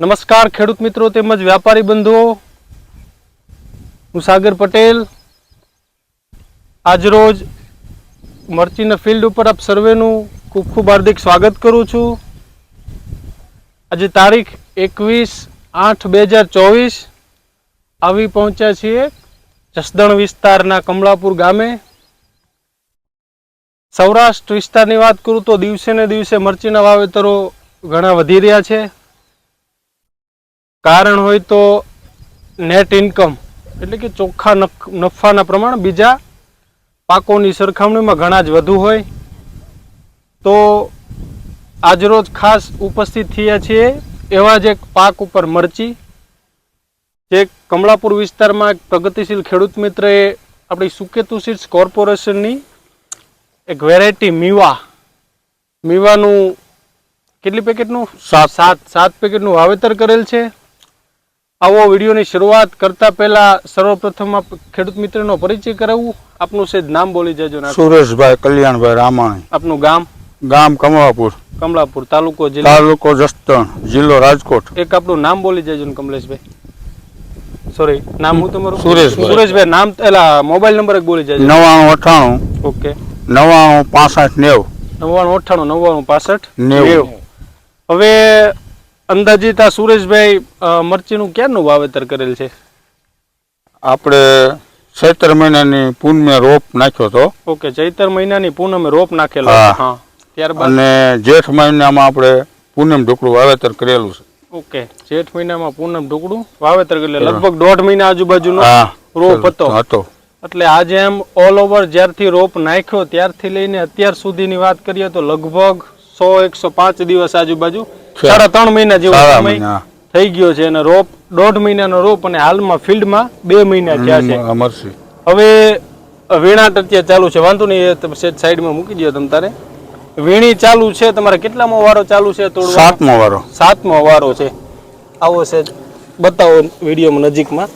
નમસ્કાર ખેડૂત મિત્રો તેમજ વ્યાપારી બંધુઓ, હું સાગર પટેલ આજરોજ મરચીના ફિલ્ડ ઉપર આપ સર્વેનું ખૂબ ખૂબ હાર્દિક સ્વાગત કરું છું। આજે તારીખ 21/8/2024 આવી પહોંચ્યા છીએ જસદણ વિસ્તારના કમળાપુર ગામે। સૌરાષ્ટ્ર વિસ્તારની વાત કરું તો દિવસે ને દિવસે મરચીના વાવેતરો ઘણા વધી રહ્યા છે। કારણ હોય તો નેટ ઇન્કમ એટલે કે ચોખ્ખા નફાના પ્રમાણ બીજા પાકોની સરખામણીમાં ઘણા જ વધુ હોય તો આજરોજ ખાસ ઉપસ્થિત થયા છીએ એવા જ એક પાક ઉપર મરચી, જે કમળાપુર વિસ્તારમાં એક પ્રગતિશીલ ખેડૂત મિત્રએ આપણી સુકેતુ સીડ્સ કોર્પોરેશનની એક વેરાયટી મીવાનું કેટલી પેકેટનું 7 પેકેટનું વાવેતર કરેલ છે। આવો વિડીયોની શરૂઆત કરતા પહેલા સર્વપ્રથમ ખેડૂત મિત્રનો પરિચય કરાવું। આપનું સેજ નામ બોલી જજો। સુરેશભાઈ કલ્યાણભાઈ રામાણી। આપનું ગામ? ગામ કમળાપુર, તાલુકો જસદણ, જિલ્લો રાજકોટ। એક આપનું નામ બોલી જજો કમલેશભાઈ। સોરી, નામ હું તમારું? સુરેશભાઈ। નામ એલા મોબાઈલ નંબર એક બોલી જજો। 9998 ઓકે 9965 90 હવે અંદાજિત આ સુરેશભાઈ મરચીનું ક્યારનું વાવેતર કરેલ છે? આપણે ચૈત્ર મહિનાની પૂનમે રોપ નાખ્યો હતો। ઓકે, ચૈત્ર મહિનાની પૂનમે રોપ નાખેલો। હા, ત્યારબાદ અને જેઠ મહિનામાં આપણે પૂનમ ઢોકળું વાવેતર કરેલું છે। ઓકે, જેઠ મહિનામાં પૂનમ ઢોકળું વાવેતર કરેલું, લગભગ 1.5 મહિના આજુબાજુનો રોપ હતો। એટલે આજે એમ ઓલ ઓવર જ્યારથી રોપ નાખ્યો ત્યારથી લઈને અત્યાર સુધીની વાત કરીએ તો લગભગ 100-105 દિવસ આજુબાજુ 3.5 મહિના જેવો સમય થઈ ગયો છે અને રોપ 1.5 મહિનાનો રોપ અને હાલમાં ફિલ્ડમાં 2 મહિના થયા છે। હવે વીણાટ અત્યારે ચાલુ છે, વાંધો નહીં, તમે સાઈડમાં મૂકી દો। તમ તારે વીણી ચાલુ છે, તમારે કેટલામો વારો ચાલુ છે? 7મો વારો છે। આવો છે, બતાવો વિડીયોમાં નજીકમાં।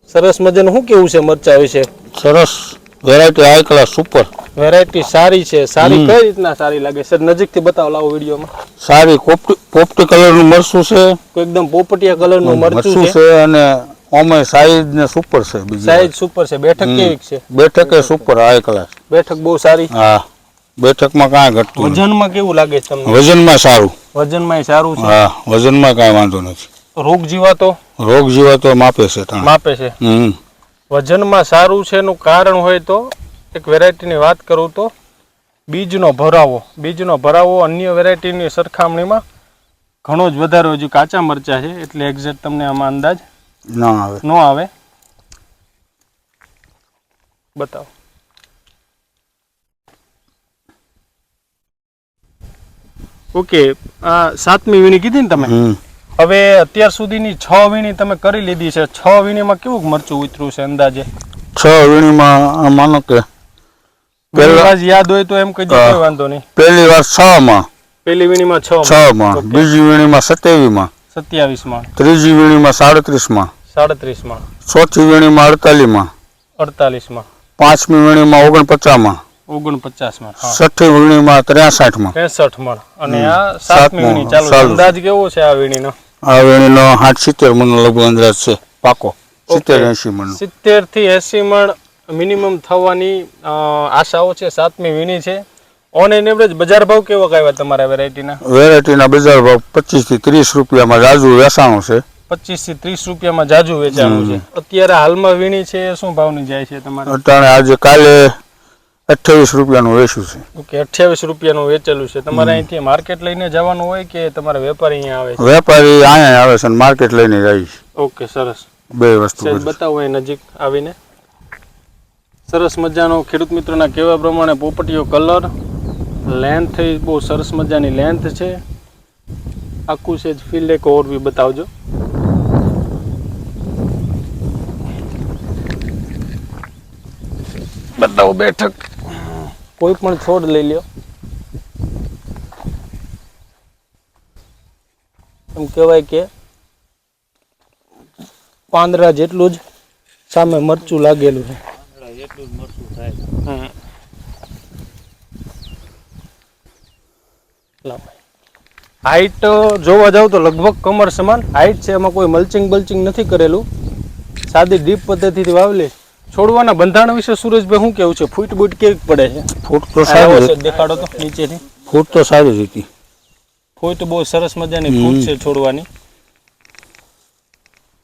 સરસ મજાનું શું કેવું છે મરચા વિશે? સરસ variety, high class, super variety સારી છે। સારી કઈ રીતના સારી લાગે સર? નજીકથી બતાવો, લાવો વિડીયોમાં। સારી પોપટી કલરનું મરચું છે, એકદમ પોપટિયા કલરનું મરચું છે અને ઓમે સાઈઝ ને સુપર છે। બીજી સાઈઝ સુપર છે। બેઠક કેવી છે? બેઠક એ સુપર, હાઈ ક્લાસ બેઠક બહુ સારી। હા, બેઠકમાં કાંઈ ઘટતું નથી। વજનમાં કેવું લાગે છે તમને? વજનમાં સારું, વજનમાં સારું છે। હા, વજનમાં કાંઈ વાંધો નથી। રોગ જીવાતો માપે છે, માપે છે। વજનમાં સારું છે એનું કારણ હોય તો એક વેરાયટીની વાત કરું તો બીજનો ભરાવો અન્ય વેરાયટીની સરખામણીમાં ઘણો જ વધારે। હજુ કાચા મરચા છે એટલે એક્ઝેક્ટ તમને આમાં અંદાજ ન આવે। બતાવો। ઓકે, આ 7મી વીણી કીધી ને તમે? હવે અત્યાર સુધીની 6 વીણી તમે કરી લીધી છે। 6 વીણીમાં કેવું મરચું ઉતર્યું છે અંદાજે? 6 વીણીમાં માનો કે પહેલા યાદ હોય તો એમ કહી દો, કોઈ વાંધો નહીં। પહેલી વાર 6 માં, પહેલી વીણીમાં 6 માં, બીજી વીણીમાં 27 માં, 27 માં, ત્રીજી વીણીમાં 37 માં, 37 માં, ચોથી વીણીમાં 48 માં, 48 માં, પાંચમી વીણીમાં 49 માં, 49 માં, છઠ્ઠી વીણીમાં 63 માં, 63 માં, અને આ 7મી વીણી ચાલુ છે। અંદાજ કેવો છે આ વીણીનો? આ વીણીનો 60-70 મણનો લગભગ અંદાજ છે પાકો। 70-80 મણ, 70 થી 80 મણ મિનિમમ થવાની આશાઓ છે। 7મી વીણી છે। ઓન એન એવરેજ બજાર ભાવ કેવો આવ્યા તમારા વેરાયટીના? બજાર ભાવ 25 થી 30 રૂપિયામાં જાજુ વેચાણું છે। 25 થી 30 રૂપિયામાં જાજુ વેચાણું છે। અત્યારે હાલમાં વીણી છે એ શું ભાવની જાય છે તમારે? અટાણે આજે કાલે 28 રૂપિયાનું વેચ્યું છે। ઓકે, 28 રૂપિયાનું વેચેલું છે। તમારે અહીંથી માર્કેટ લઈને જવાનું હોય કે તમારા વેપારી અહીંયા આવે છે? વેપારી અહીંયા આવે છે અને માર્કેટ લઈને જાય છે। ઓકે, સરસ। બે વસ્તુ બતાવો અહીં નજીક આવીને। સરસ મજાનો ખેડૂત મિત્રોના કહેવા પ્રમાણે પોપટીયો કલર, લેન્થ બહુ સરસ મજાની લેન્થ છે। આખું છે ફિલ્ડ એક ઓવરવ્યુ બતાવજો। બતાવો બેઠક, કોઈ પણ છોડ લઈ લ્યો, એમ કહેવાય કે પાંદડા જેટલું જ સામે મરચું લાગેલું છે। હાઈટ જોવા જાવ તો લગભગ કમર સમાન હાઈટ છે, એમાં કોઈ મલ્ચિંગ બલ્ચિંગ નથી કરેલું, સાદી ડ્રીપ પદ્ધતિથી વાવેલી. છોડવાના બંધારણ વિશે સુરેશભાઈ શું કેવું છે? ફૂટ બૂટ કેવી પડે છે? ફૂટ તો સારી દેખાડો તો નીચેથી. ફૂટ તો સારી હતી. ફૂટ બહુ સરસ મજાની ફૂટ છે છોડવાની.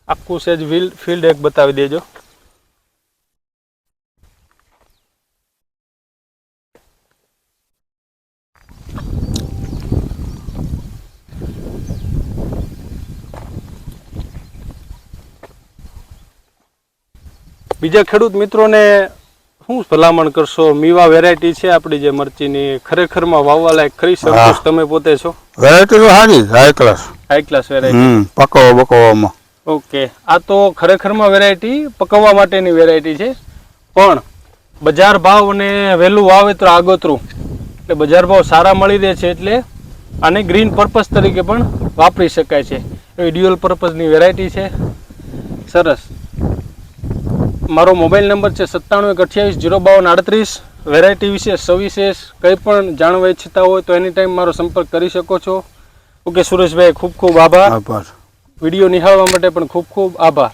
આખું સેજ ફિલ્ડ એક બતાવી દેજો. બીજા ખેડૂત મિત્રોને શું ભલામણ કરશો? મીવા વેરાયટી છે આપણી જે મરચીની, ખરેખરમાં વાવવા લાયક ખરી? સંતોષ તમે પોતે છો? વેરાયટી તો સારી, high class. High class variety. પકવવા બકવવામાં. ઓકે, આ તો ખરેખરમાં વેરાયટી પકવવા માટેની વેરાયટી છે, પણ બજાર ભાવ અને વહેલું વાવેતર આગોતરું એટલે બજાર ભાવ સારા મળી રહે છે, એટલે આને ગ્રીન પર્પઝ તરીકે પણ વાપરી શકાય છે. એ ડ્યુઅલ પર્પઝની વેરાયટી છે. સરસ. મારો મોબાઈલ નંબર છે 97 128 052 38. વેરાયટી વિશે સવિશેષ કંઈ પણ જાણવા ઈચ્છતા હોય તો એની ટાઈમ મારો સંપર્ક કરી શકો છો. ઓકે સુરેશભાઈ, ખૂબ ખૂબ આભાર. વિડીયો નિહાળવા માટે પણ ખૂબ ખૂબ આભાર.